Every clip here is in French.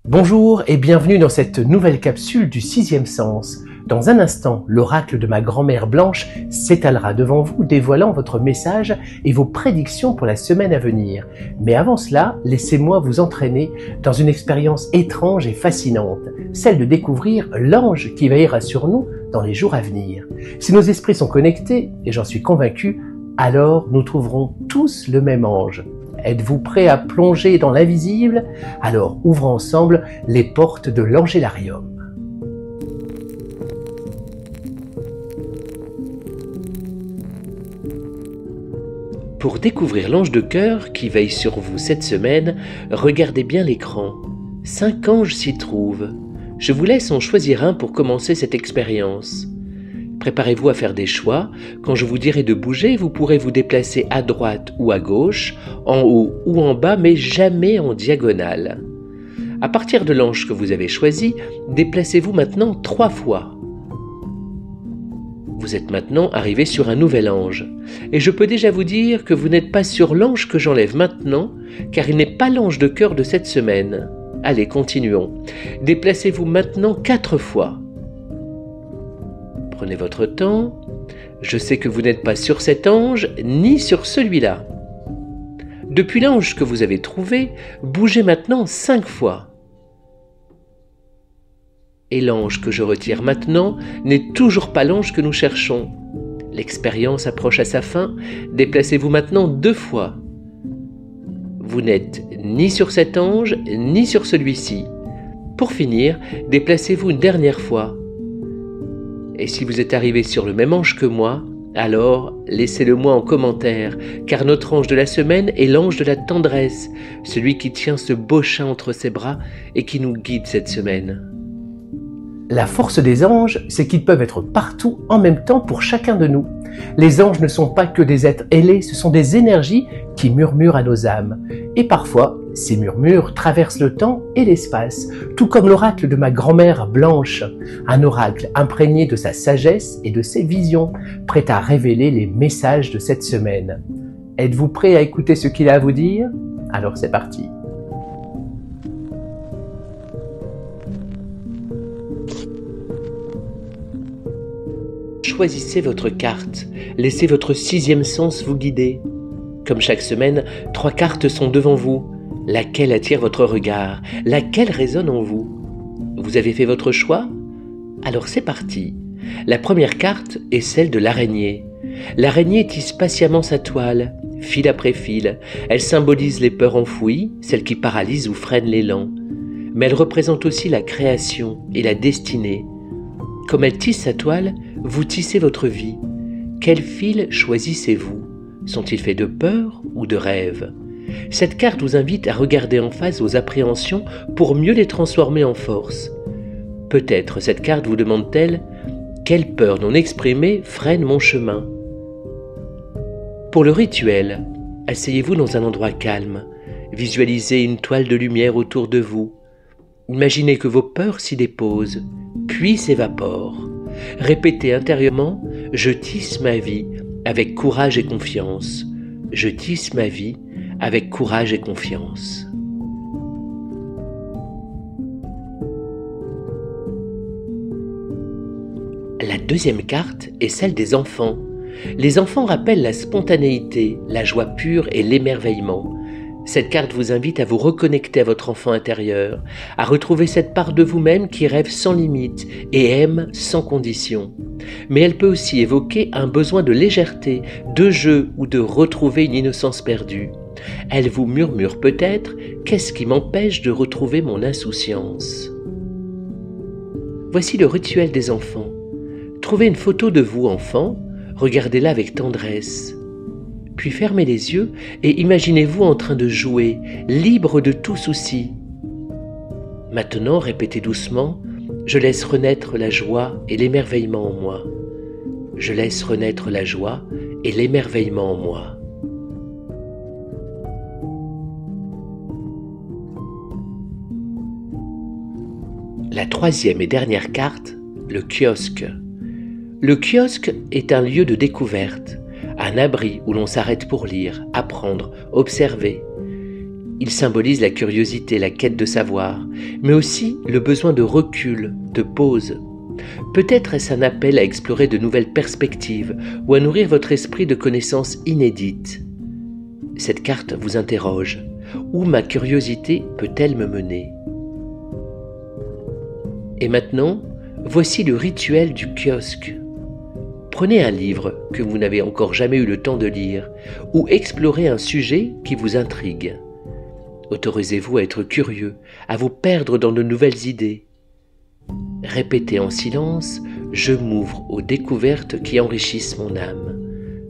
Bonjour et bienvenue dans cette nouvelle capsule du sixième sens. Dans un instant, l'oracle de ma grand-mère Blanche s'étalera devant vous, dévoilant votre message et vos prédictions pour la semaine à venir. Mais avant cela, laissez-moi vous entraîner dans une expérience étrange et fascinante, celle de découvrir l'ange qui veillera sur nous dans les jours à venir. Si nos esprits sont connectés, et j'en suis convaincu, alors nous trouverons tous le même ange. Êtes-vous prêts à plonger dans l'invisible? Alors ouvrons ensemble les portes de l'Angélarium. Pour découvrir l'ange de cœur qui veille sur vous cette semaine, regardez bien l'écran. 5 anges s'y trouvent. Je vous laisse en choisir un pour commencer cette expérience. Préparez-vous à faire des choix. Quand je vous dirai de bouger, vous pourrez vous déplacer à droite ou à gauche, en haut ou en bas, mais jamais en diagonale. À partir de l'ange que vous avez choisi, déplacez-vous maintenant 3 fois. Vous êtes maintenant arrivé sur un nouvel ange. Et je peux déjà vous dire que vous n'êtes pas sur l'ange que j'enlève maintenant, car il n'est pas l'ange de cœur de cette semaine. Allez, continuons. Déplacez-vous maintenant 4 fois. Prenez votre temps. Je sais que vous n'êtes pas sur cet ange, ni sur celui-là. Depuis l'ange que vous avez trouvé, bougez maintenant 5 fois. Et l'ange que je retire maintenant n'est toujours pas l'ange que nous cherchons. L'expérience approche à sa fin. Déplacez-vous maintenant 2 fois. Vous n'êtes ni sur cet ange, ni sur celui-ci. Pour finir, déplacez-vous une dernière fois. Et si vous êtes arrivé sur le même ange que moi, alors laissez-le moi en commentaire, car notre ange de la semaine est l'ange de la tendresse, celui qui tient ce beau chat entre ses bras et qui nous guide cette semaine. La force des anges, c'est qu'ils peuvent être partout en même temps pour chacun de nous. Les anges ne sont pas que des êtres ailés, ce sont des énergies qui murmurent à nos âmes. Et parfois, ces murmures traversent le temps et l'espace, tout comme l'oracle de ma grand-mère Blanche, un oracle imprégné de sa sagesse et de ses visions, prêt à révéler les messages de cette semaine. Êtes-vous prêt à écouter ce qu'il a à vous dire? Alors c'est parti. Choisissez votre carte, laissez votre sixième sens vous guider. Comme chaque semaine, 3 cartes sont devant vous. Laquelle attire votre regard? Laquelle résonne en vous? Vous avez fait votre choix? Alors c'est parti. La première carte est celle de l'araignée. L'araignée tisse patiemment sa toile, fil après fil. Elle symbolise les peurs enfouies, celles qui paralysent ou freinent l'élan. Mais elle représente aussi la création et la destinée. Comme elle tisse sa toile, vous tissez votre vie. Quel fil choisissez-vous? Sont-ils faits de peur ou de rêve? Cette carte vous invite à regarder en face vos appréhensions pour mieux les transformer en force. Peut-être cette carte vous demande-t-elle « Quelle peur non exprimée freine mon chemin ?» Pour le rituel, asseyez-vous dans un endroit calme. Visualisez une toile de lumière autour de vous. Imaginez que vos peurs s'y déposent, puis s'évaporent. Répétez intérieurement « Je tisse ma vie avec courage et confiance. Je tisse ma vie avec courage et confiance. » La deuxième carte est celle des enfants. Les enfants rappellent la spontanéité, la joie pure et l'émerveillement. Cette carte vous invite à vous reconnecter à votre enfant intérieur, à retrouver cette part de vous-même qui rêve sans limite et aime sans condition. Mais elle peut aussi évoquer un besoin de légèreté, de jeu ou de retrouver une innocence perdue. Elle vous murmure peut-être « Qu'est-ce qui m'empêche de retrouver mon insouciance ?» Voici le rituel des enfants. Trouvez une photo de vous, enfant, regardez-la avec tendresse. Puis fermez les yeux et imaginez-vous en train de jouer, libre de tout souci. Maintenant, répétez doucement « Je laisse renaître la joie et l'émerveillement en moi. Je laisse renaître la joie et l'émerveillement en moi. » La troisième et dernière carte, le kiosque. Le kiosque est un lieu de découverte, un abri où l'on s'arrête pour lire, apprendre, observer. Il symbolise la curiosité, la quête de savoir, mais aussi le besoin de recul, de pause. Peut-être est-ce un appel à explorer de nouvelles perspectives ou à nourrir votre esprit de connaissances inédites. Cette carte vous interroge. Où ma curiosité peut-elle me mener? Et maintenant, voici le rituel du kiosque. Prenez un livre que vous n'avez encore jamais eu le temps de lire ou explorez un sujet qui vous intrigue. Autorisez-vous à être curieux, à vous perdre dans de nouvelles idées. Répétez en silence « Je m'ouvre aux découvertes qui enrichissent mon âme.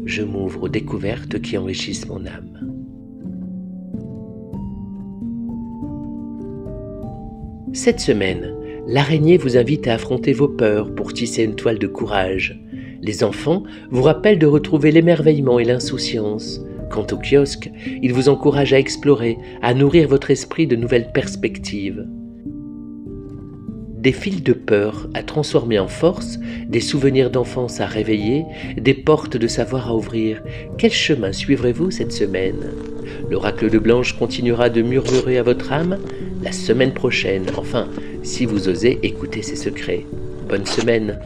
Je m'ouvre aux découvertes qui enrichissent mon âme. » Cette semaine, l'araignée vous invite à affronter vos peurs pour tisser une toile de courage. Les enfants vous rappellent de retrouver l'émerveillement et l'insouciance. Quant au kiosque, il vous encourage à explorer, à nourrir votre esprit de nouvelles perspectives. Des fils de peur à transformer en force, des souvenirs d'enfance à réveiller, des portes de savoir à ouvrir. Quel chemin suivrez-vous cette semaine? L'oracle de Blanche continuera de murmurer à votre âme la semaine prochaine, enfin, si vous osez écouter ses secrets. Bonne semaine!